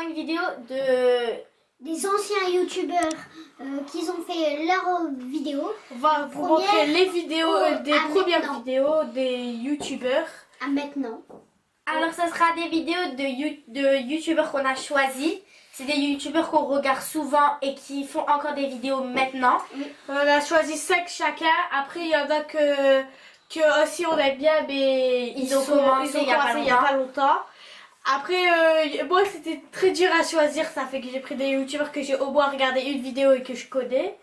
prend une vidéo des anciens youtubeurs qui ont fait leurs vidéos. On va vous montrer les vidéos des premières maintenant. vidéos des youtubeurs. À maintenant. Alors, ça sera des vidéos de youtubeurs qu'on a choisis. C'est des youtubeurs qu'on regarde souvent et qui font encore des vidéos maintenant. On a choisi 5 chacun. Après, il y en a que aussi on aime bien, mais Ils ont commencé il y a pas longtemps. Après, moi c'était très dur à choisir. Ça fait que j'ai pris des youtubeurs que j'ai au moins regardé une vidéo et que je connais.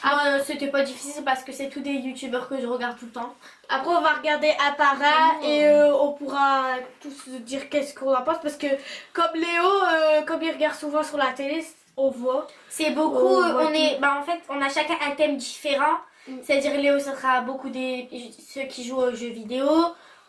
Moi, c'était pas difficile parce que c'est tous des youtubeurs que je regarde tout le temps. Après, on va regarder un par un et on pourra tous dire qu'est-ce qu'on en pense. Parce que comme Léo, comme il regarde souvent sur la télé, on voit. C'est beaucoup, en fait, on a chacun un thème différent. C'est-à-dire Léo, ça sera beaucoup ceux qui jouent aux jeux vidéo.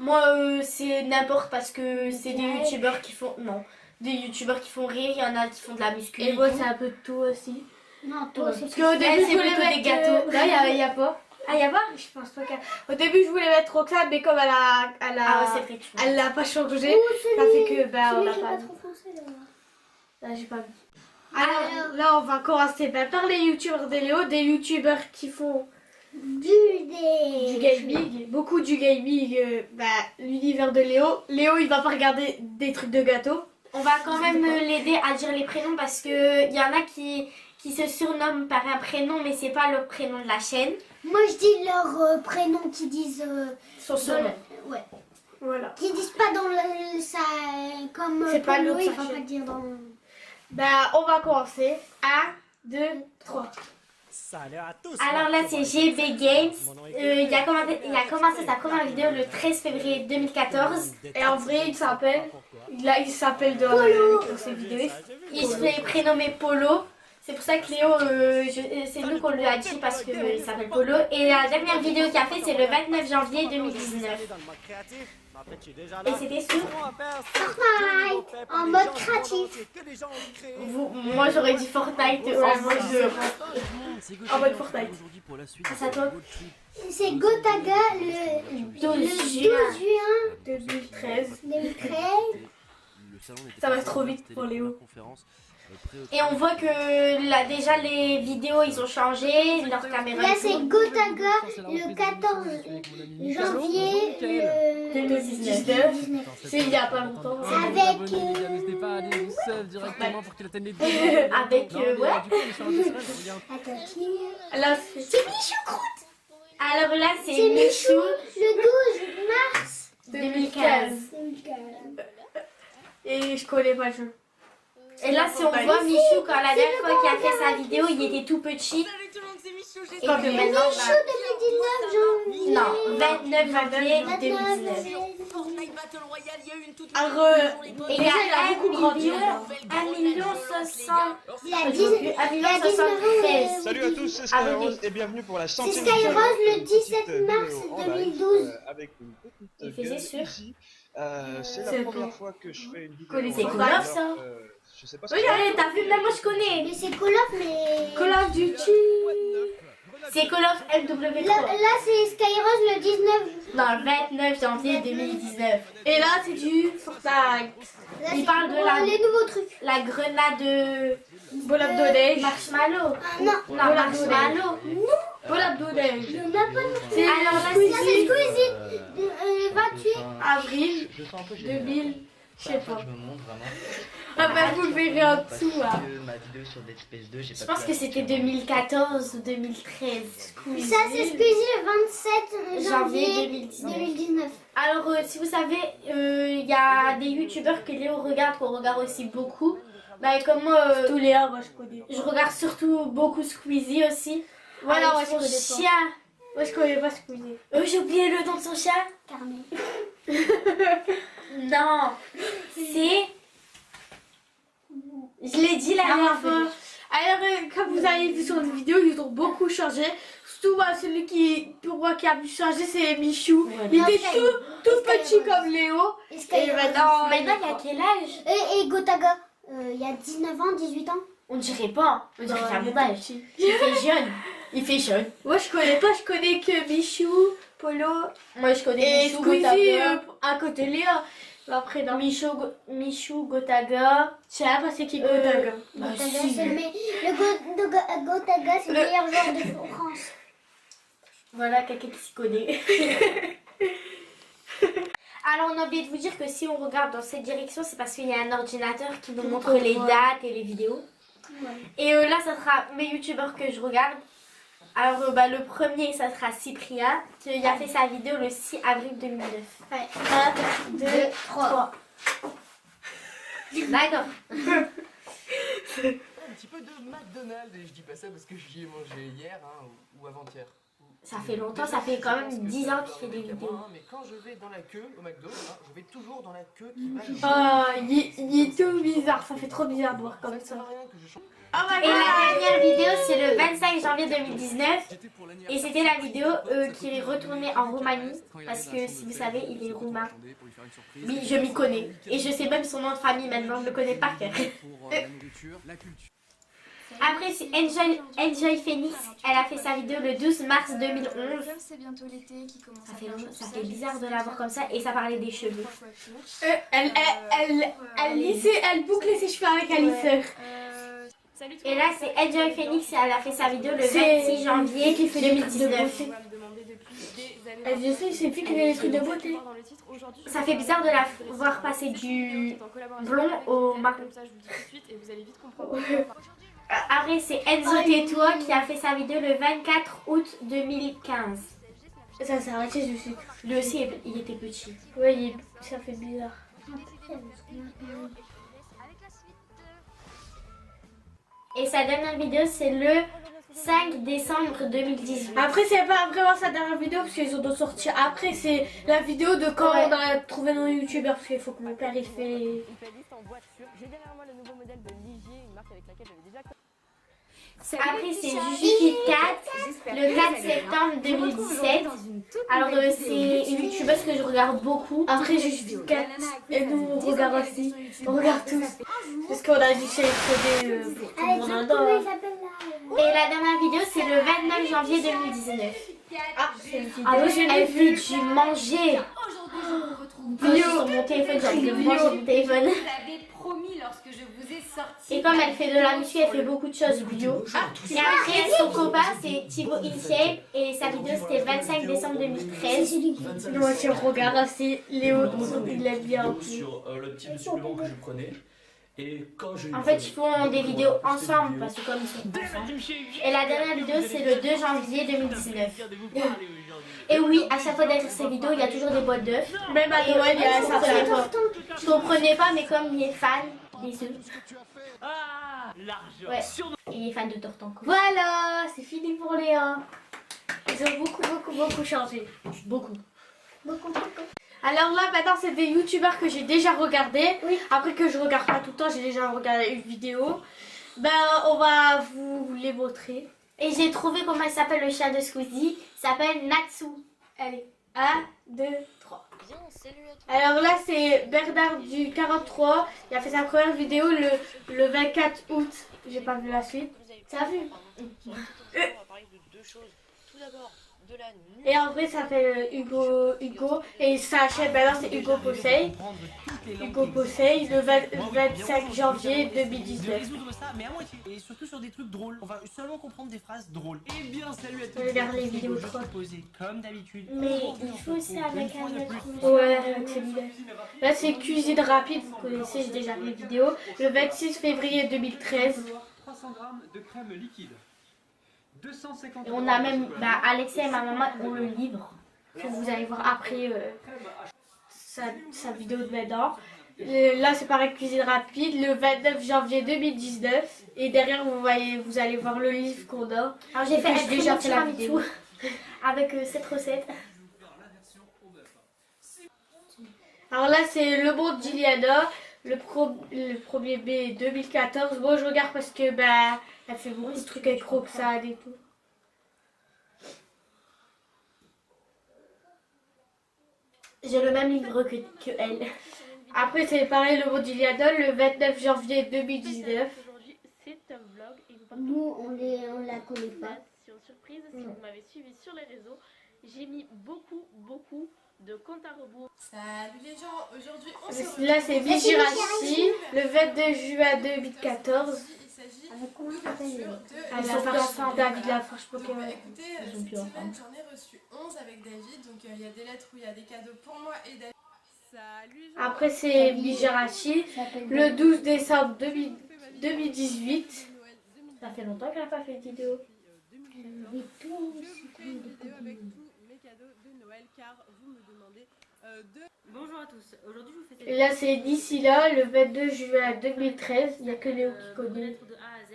Moi, c'est n'importe parce que c'est des youtubeurs qui font... Non, des youtubeurs qui font rire, il y en a qui font de la muscu. Et moi, c'est un peu de tout aussi. Non, toi aussi. Parce qu'au début, c'est je voulais plutôt mettre des gâteaux. Là, il y a pas. Ah, y a pas? Je pense pas qu'au début, je voulais mettre Roxane, mais comme Ah ouais, c'est vrai que tu vois. elle l'a pas changé, ça fait que on l'a pas. trop français là. Là, j'ai pas vu. Alors, là, on va commencer par les youtubeurs de Léo, des youtubeurs qui font du gaming, beaucoup du gaming, l'univers de Léo. Léo, il va pas regarder des trucs de gâteaux. On va quand même l'aider à dire les prénoms parce que y en a qui se surnomment par un prénom mais c'est pas le prénom de la chaîne. Moi je dis leur prénom qui disent Son surnom. ouais. Voilà. Qui disent pas dans ça comme C'est pas Polo, l'autre, il ça va fait. pas dire dans. On va commencer. 1, 2, 3. Salut à tous. Alors là c'est GB Games. Il a commencé sa première vidéo le 13 février 2014. Et en vrai, il s'appelle dans ses vidéos. Il se fait prénommer Polo. C'est pour ça que Léo, c'est nous qu'on lui a dit parce qu'il s'appelle Polo. Et la dernière vidéo qu'il a fait c'est le 29 janvier 2019. Et c'était sur... Fortnite en mode créatif. Moi j'aurais dit Fortnite en mode En mode Fortnite. C'est à toi. C'est Gotaga le 12 juin 2013. 2013. Ça va trop vite pour Léo. Et on voit que déjà les vidéos ils ont changé, leur caméra. Là c'est Gotaga le 14 janvier 2019. C'est il y a pas longtemps. avec N'hésitez pas à aller seul directement pour qu'il atteigne les 10 Avec ouais. attends, qui Là, c'est Michou Croûte. Alors là c'est C'est Michou Michou le 12 mars 2015. 2015. et je connais pas le jeu. Et là si on voit Michou quand la dernière fois qu'il a fait sa vidéo il était tout petit. Et que maintenant Michou 2019 janvier. non 29 janvier 2019. Alors, Et il y a beaucoup grandi. 1 million 60. Il a 19 ans. Salut à tous, c'est Skyrose et bienvenue pour la C'est 100e Skyrose le 17 vidéo mars en live, 2012. avec une petite Il faisait gueule sûr. ici. C'est C'est la première bon. fois que je fais une vidéo. Connaissez en Call live, of, ça alors, je sais pas ce Oui, que t'as vu, même moi je connais. Mais c'est Call of mais. Call of Duty. C'est Call of MW3. Là c'est Skyrose le 19. Non, le 29 janvier 2019. Et là, c'est du Fortnite. Là, Il c'est parle de pour la- les nouveaux trucs. La grenade Bol Abdo marshmallow. Ah non. Non, marshmallow. Bol Abdo Il y en a pas de. C'est Alors là, Ça c'est Squeezie. 28. avril Je sens un peu 2000. Je sais pas. Je me montre vraiment. Ah bah vous le verrez en dessous Parce là. que ma vidéo sur Dead Space 2, j'ai Je pas pense pu que la c'était sortir. 2014 ou 2013. Ça c'est Squeezie le 27 Janvier janvier 2019. 2019. Alors, si vous savez, il y a des youtubeurs que Léo regarde, qu'on regarde aussi beaucoup. Bah, comme moi, Tous les A, moi je connais. je regarde surtout beaucoup Squeezie aussi. Voilà, Avec moi je son connais pas. chien. Moi je connais pas Squeezie. J'ai oublié le nom de son chien. Carnet. Non, c'est... Je l'ai dit la dernière fois. Alors, comme vous avez vu sur les vidéos, ils ont beaucoup changé. Surtout celui qui, pour moi, qui a pu changer, c'est Michou. Ouais, Il était Michou. tout petit comme Léo. Et Et Skyrose. maintenant, Maintenant, il y a quel âge? Et Gotaga. Il y a 19 ans, 18 ans. On dirait pas. On dirait qu'il a mon âge. petit. Il fait jeune. Il fait jeune. Moi je connais pas, je connais que Michou, Polo Moi, je connais et Michou, Squeezie Gotaga. à côté de Léo. Après, dans Michou Gotaga. je sais pas c'est qui Gotaga. Gotaga, c'est le Gotaga, c'est le meilleur joueur de France. Voilà, quelqu'un qui s'y connaît. Alors, on a oublié de vous dire que si on regarde dans cette direction, c'est parce qu'il y a un ordinateur qui nous montre les dates et les vidéos. Ouais. Et là, ça sera mes youtubeurs que je regarde. Alors, le premier, ça sera Cyprien, qui a fait sa vidéo le 6 avril 2009. Ouais. 1, 2, 3. D'accord. Un petit peu de McDonald's, et je dis pas ça parce que j'y ai mangé hier ou avant-hier. Ça fait longtemps, ça fait quand même 10 ans qu'il fait des vidéos. Mais quand je vais dans la queue au McDo, je vais toujours dans la queue qui va. Ah, il est tout bizarre, ça fait trop bizarre de voir comme Ça sert ça. à rien que je change. Oh my Et la dernière vidéo, c'est le 25 janvier 2019. Et c'était la vidéo qui est retournée en Roumanie. Parce que si vous savez, il est roumain. Oui, je m'y connais. Et je sais même son nom de famille maintenant, je le connais par cœur. Pour la nourriture, la culture. Après, c'est Enjoy Phoenix. Elle a fait sa vidéo le 12 mars 2011. C'est bientôt l'été qui commence Ça à fait, faire chaud, ça tout fait ça, bizarre j'ai de la voir comme ça. Et ça parlait des cheveux. Elle bouclait ses cheveux avec un lisseur. Salut tout Et le là, monde. c'est Enjoy Phoenix. Et elle a fait sa vidéo le C'est 26 janvier qui fait des trucs de 2019. beauté. On va me demander depuis des années Elle maintenant. je sais plus qu'elle a des trucs de beauté. Dans le titre, aujourd'hui, Ça fait bizarre de la voir passer du blond au marron. Comme ça, je vous dis tout de suite et vous allez vite comprendre. Après, c'est Enzo Tais-toi qui a fait sa vidéo le 24 août 2015. Ça s'est arrêté, je sais. Lui aussi, il était petit. Oui, ça fait bizarre. Et sa dernière vidéo, c'est le 5 décembre 2018. Après, c'est pas vraiment sa dernière vidéo parce qu'ils ont dû sortir. Après, c'est la vidéo de quand Ouais. on a trouvé nos youtubeurs. Parce qu'il faut que mon père il fait. Une playlist en voiture. J'ai derrière moi le nouveau modèle de Ligier, une marque avec laquelle j'avais déjà. Après, c'est Juju Kit Kat, le 4 septembre 2017. Alors, c'est une youtubeuse que je regarde beaucoup. Après, juste 4. Et nous, on regarde aussi. On regarde tous. Parce qu'on a dû sélectionner pour tout le monde. Comment Dedans. il s'appelle là Et la dernière vidéo, c'est le 29 janvier 2019. Ah, c'est une vidéo. Ah oui, elle fait du manger. Aujourd'hui, je vous retrouve Bio sur mon téléphone, j'ai envie de manger mon téléphone. Vous l'avez promis lorsque je vous ai sorti. Et comme elle fait de la muscu, elle fait beaucoup de choses bio. Et après, son copain, c'est Thibaut InShape. Et sa vidéo, c'était le 25 décembre 2013. Moi, si on regarde aussi, Léo, il l'aime bien. sur le type de supplément que je prenais. Et quand je En fait, ils font des vidéos ensemble, parce que comme ils sont ensemble. Et la dernière vidéo, c'est le 2 janvier 2019. Et oui, à chaque fois derrière ces vidéos, il y a toujours des boîtes d'œufs. Même à Noël, il y a un sapin. Je comprenais pas, mais comme il est fan des œufs. Ah, l'argent. Ouais. Il est fan de Tortancourt. Voilà, c'est fini pour Léa. Ils ont beaucoup changé. Beaucoup. Alors là, maintenant, c'est des youtubeurs que j'ai déjà regardés. Oui. Après que je regarde pas tout le temps, j'ai déjà regardé une vidéo. Ben, on va vous les montrer. Et j'ai trouvé comment il s'appelle le chat de Squeezie. Il s'appelle Natsu. Allez, 1, 2, 3. Alors là, c'est Bernard du 43. Il a fait sa première vidéo le 24 août. J'ai pas vu la suite. Ça a vu. On va parler de deux choses. Tout d'abord, de la nuit. Et en vrai, ça s'appelle Hugo. Et sa chaîne maintenant, c'est Hugo Possey. Hugo Possey, le 25 janvier De 2019. résoudre ça, mais à moitié. Et surtout sur des trucs drôles. On va seulement comprendre des phrases drôles. Eh bien, salut à tous. Regarde les vidéos Je vais trop. poser comme d'habitude. Mais il faut aussi avec un autre. Ouais, avec celui-là. Là, c'est cuisine rapide. Vous connaissez, j'ai déjà fait une vidéo. Le 26 février 2013. 300 g de crème liquide. 250 Et on a même, Alexia et ma maman ont le livre. Que vous allez voir après sa vidéo de maintenant. Là, c'est pareil, cuisine rapide, le 29 janvier 2019. Et derrière, vous allez voir le livre qu'on a. Alors j'ai fait J'ai déjà fait la vidéo. avec cette recette. Alors là, c'est Le Monde d'Iliana, le premier B 2014. Moi, je regarde parce que elle fait beaucoup de trucs avec Roxane et tout. J'ai le même livre que elle. Après, c'est pareil, Le Monde d'Iliana, le 29 janvier 2019. Aujourd'hui, c'est un vlog et vous Nous, on la connaît pas. surprise si vous m'avez suivi sur les réseaux. J'ai mis beaucoup de compte à rebours. Salut les gens, aujourd'hui on se retrouve. Là, c'est Bijirachi, le 22 juin 2014. Il s'agit Avec comment ça s'appelle À la Force David Laforge donc Pokémon. écoutez, Ils ont cette pu semaine entendre. j'en ai reçu 11 avec David, donc il y a des lettres où il y a des cadeaux pour moi et David. Salut les gens. Après, c'est Bijirachi, le 12 décembre 2018. Ça fait longtemps qu'elle n'a pas fait de vidéo. Je fais une vidéo avec tous mes cadeaux de Noël car vous me demandez de... Bonjour à tous, aujourd'hui je vous fais Et là, c'est d'ici là, le 22 juin 2013. Il n'y a que Léo qui vos connaît. lettres de A à Z.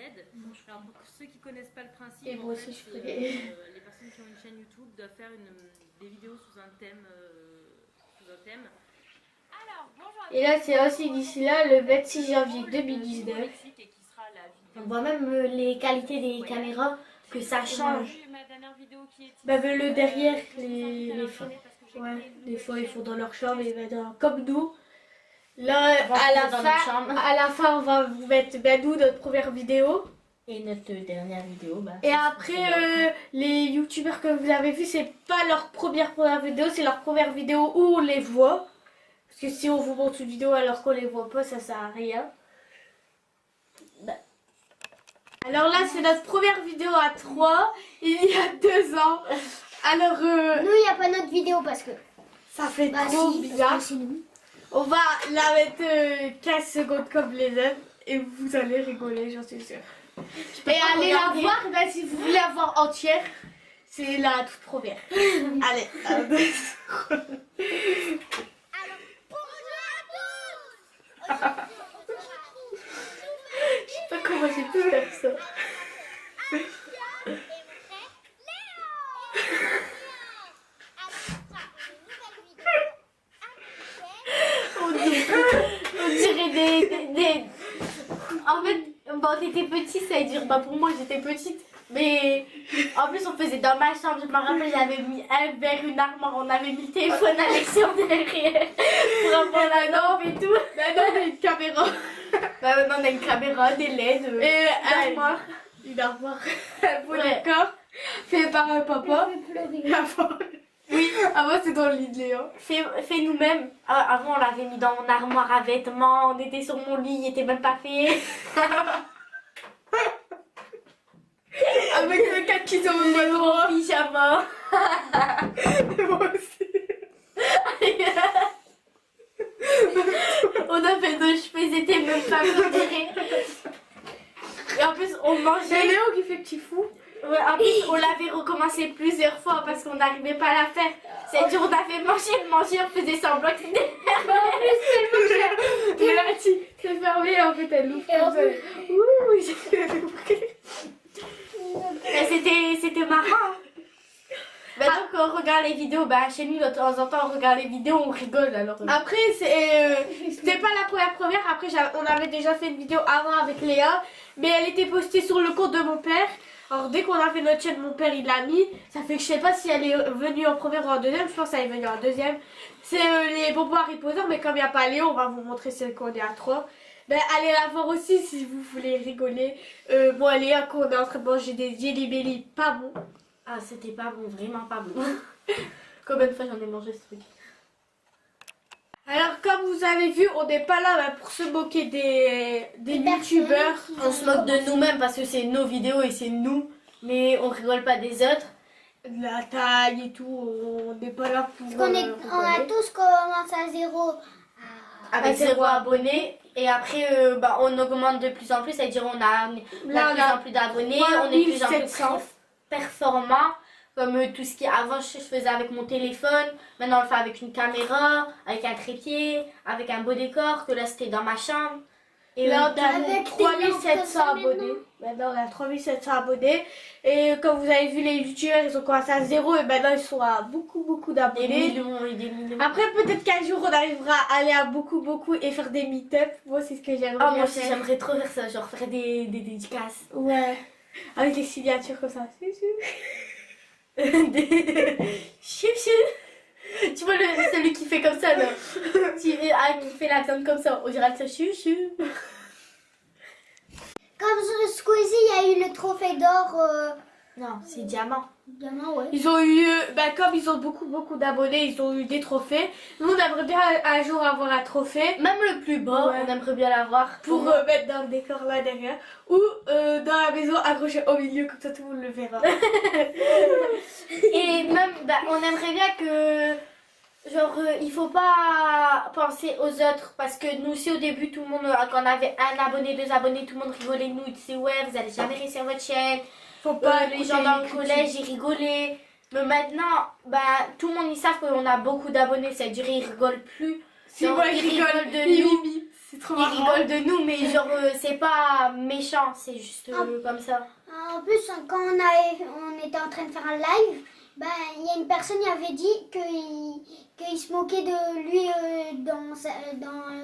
Alors pour ceux qui connaissent pas le principe, Et en moi fait, aussi, je c'est, connais. les personnes qui ont une chaîne YouTube doivent faire des vidéos sous un thème. Alors, bonjour à Et là, c'est aussi d'ici là, le 26 janvier 2019. Et qui sera la vidéo. On voit même les qualités des caméras, que ça change. Ma dernière vidéo qui est Bah, le derrière, les fois. Ouais, des fois, ils font dans leur chambre et comme nous. Là, à la fin, on va vous mettre nous, notre première vidéo. Et notre dernière vidéo, bah. Et après, les youtubeurs que vous avez vus, c'est pas leur première vidéo, c'est leur première vidéo où on les voit. Parce que si on vous montre une vidéo alors qu'on les voit pas, ça sert à rien. Alors là, c'est notre première vidéo à 3, il y a 2 ans. Alors, Nous, il n'y a pas notre vidéo parce que. ça fait Bah trop si, bizarre. parce que c'est nous. On va la mettre 15 secondes comme les autres et vous allez rigoler, j'en suis sûre. Et allez la voir, bah, si vous voulez la voir entière, c'est la toute première. Allez, je sais pas comment j'ai pu faire ça. On dirait des... En fait, bon, on était petits, ça veut dire, bah pour moi j'étais petite. Mais en plus, on faisait dans ma chambre. Je me rappelle, j'avais mis un verre, une armoire, on avait mis le téléphone Alexion derrière pour avoir la lampe et tout. Maintenant, on a une caméra. Bah maintenant, on a une caméra, des LED, Et une armoire. une armoire. Un beau décor fait par un papa. Oui, avant c'est dans le lit de Léon. Fait nous-mêmes. Avant, on l'avait mis dans mon armoire à vêtements. On était sur mon lit, il était même pas fait. Avec le 4 qui sont au même endroit. Pyjama. Moi aussi. On a fait 2 cheveux, ils étaient même pas modérés. Et en plus, on C'est mangeait. Léo qui fait petit fou. Ouais, en plus, on l'avait recommencé plusieurs fois parce qu'on n'arrivait pas à la faire. C'est-à-dire, on avait mangé, on faisait semblant que c'était. Et là, c'est fermé, en fait, elle ouvre comme ça. Ouh, j'ai fait Mais c'était marrant. Bah, donc, on regarde les vidéos. Bah, chez nous, de temps en temps, on regarde les vidéos, on rigole alors. Après, c'était pas la première. Après, on avait déjà fait une vidéo avant avec Léa. Mais elle était postée sur le compte de mon père. Alors, dès qu'on a fait notre chaîne, mon père, il l'a mis. Ça fait que je sais pas si elle est venue en première ou en deuxième. Je pense qu'elle est venue en deuxième. C'est les bonbons Harry Potter. Mais comme il n'y a pas Léo, on va vous montrer celle qu'on est à 3. Ben, allez la voir aussi si vous voulez rigoler. Moi, Léa, quand on est en train de manger des Jelly Belly pas bons. Ah, c'était pas bon, vraiment pas bon. Combien de fois j'en ai mangé ce truc? Alors, comme vous avez vu, on n'est pas là pour se moquer des youtubeurs. On se moque de nous-mêmes parce que c'est nos vidéos et c'est nous. Mais on rigole pas des autres. La taille et tout, on n'est pas là pour. On a tous commencé à 0. Avec 0 abonnés. Et après, bah, on augmente de plus en plus. C'est-à-dire, on a de plus en plus d'abonnés. On est de plus en plus 700. performant. Comme tout ce qui avant je faisais avec mon téléphone, maintenant on le fait avec une caméra, avec un trépied, avec un beau décor, que là c'était dans ma chambre. Et là on a avec 3700 abonnés. Maintenant on a 3700 abonnés. Et comme vous avez vu, les youtubeurs ils ont commencé à 0 et maintenant ils sont à beaucoup des d'abonnés. millions et des millions. Après peut-être qu'un jour on arrivera à aller à beaucoup et faire des meet-up. Moi c'est ce que j'aimerais Ah, bien moi aussi faire. j'aimerais trop faire ça, genre faire des dédicaces. Ouais. Avec des signatures comme ça. Chou chou. Tu vois celui qui fait comme ça là. Qui fait la tente comme ça. On dirait que ça chou chou. Comme sur Squeezie, il y a eu le trophée d'or. Non, c'est diamant. Gamin, ouais. Ils ont eu, comme ils ont beaucoup d'abonnés, ils ont eu des trophées. Nous, on aimerait bien un jour avoir un trophée. Même le plus bas, Ouais. on aimerait bien l'avoir. Pour mettre dans le décor là derrière. Ou dans la maison accroché au milieu, comme ça tout le monde le verra. Et même, on aimerait bien que... Genre, il faut pas penser aux autres parce que nous aussi au début, tout le monde, quand on avait un abonné, 2 abonnés, tout le monde rigolait de nous. Il disait ouais, vous allez jamais réussir votre chaîne. Faut pas Les gens dans le collège, ils rigolaient. Mais maintenant, tout le monde, ils savent qu'on a beaucoup d'abonnés, c'est-à-dire ils rigolent plus. Si Genre, moi ils je rigole de nous. c'est trop Ils marrant. rigolent de nous, mais genre, c'est pas méchant, c'est juste comme ça. En plus, quand on était en train de faire un live, il y a une personne qui avait dit qu'il se moquait de lui dans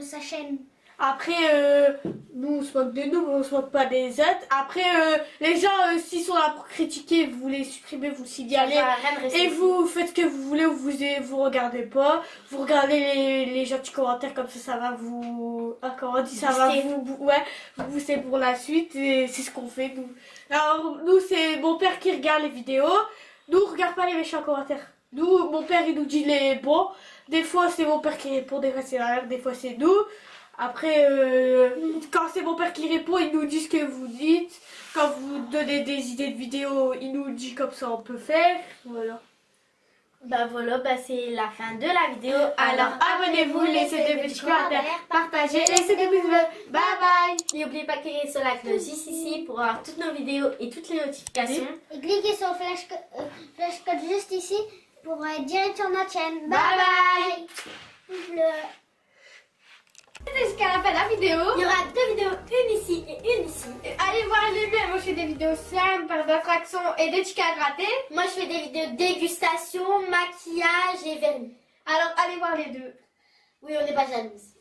sa chaîne. Après, nous on se moque de nous, mais on se moque pas des autres. Après, les gens, s'ils sont là pour critiquer, vous les supprimez, vous le signalez. Et vous faites ce que vous voulez, vous regardez pas. Vous regardez les gentils commentaires, comme ça va vous... comment on dit, ça va vous pousser pour la suite. Et c'est ce qu'on fait, nous. Alors, nous, c'est mon père qui regarde les vidéos. Nous, on regarde pas les méchants commentaires. Nous, mon père, il nous dit les bons. Des fois, c'est mon père qui répond, des fois, c'est la mère, des fois, c'est nous. Après, quand c'est mon père qui répond, il nous dit ce que vous dites. Quand vous donnez des idées de vidéos, il nous dit comme ça on peut faire. Voilà. C'est la fin de la vidéo. Alors abonnez-vous, laissez des petits commentaires, partagez, laissez des pouces bleus. Bye bye. N'oubliez pas de cliquer sur la cloche ici pour avoir toutes nos vidéos et toutes les notifications. Et cliquez sur le flash code juste ici pour être direct sur notre chaîne. Bye bye. C'était jusqu'à la fin de la vidéo. Il y aura 2 vidéos, une ici et une ici. Allez voir les miens, moi je fais des vidéos simples, par d'attractions et des chicanes ratées. Moi je fais des vidéos dégustation, maquillage et vernis. Alors allez voir les deux. Oui, on n'est pas jalouses.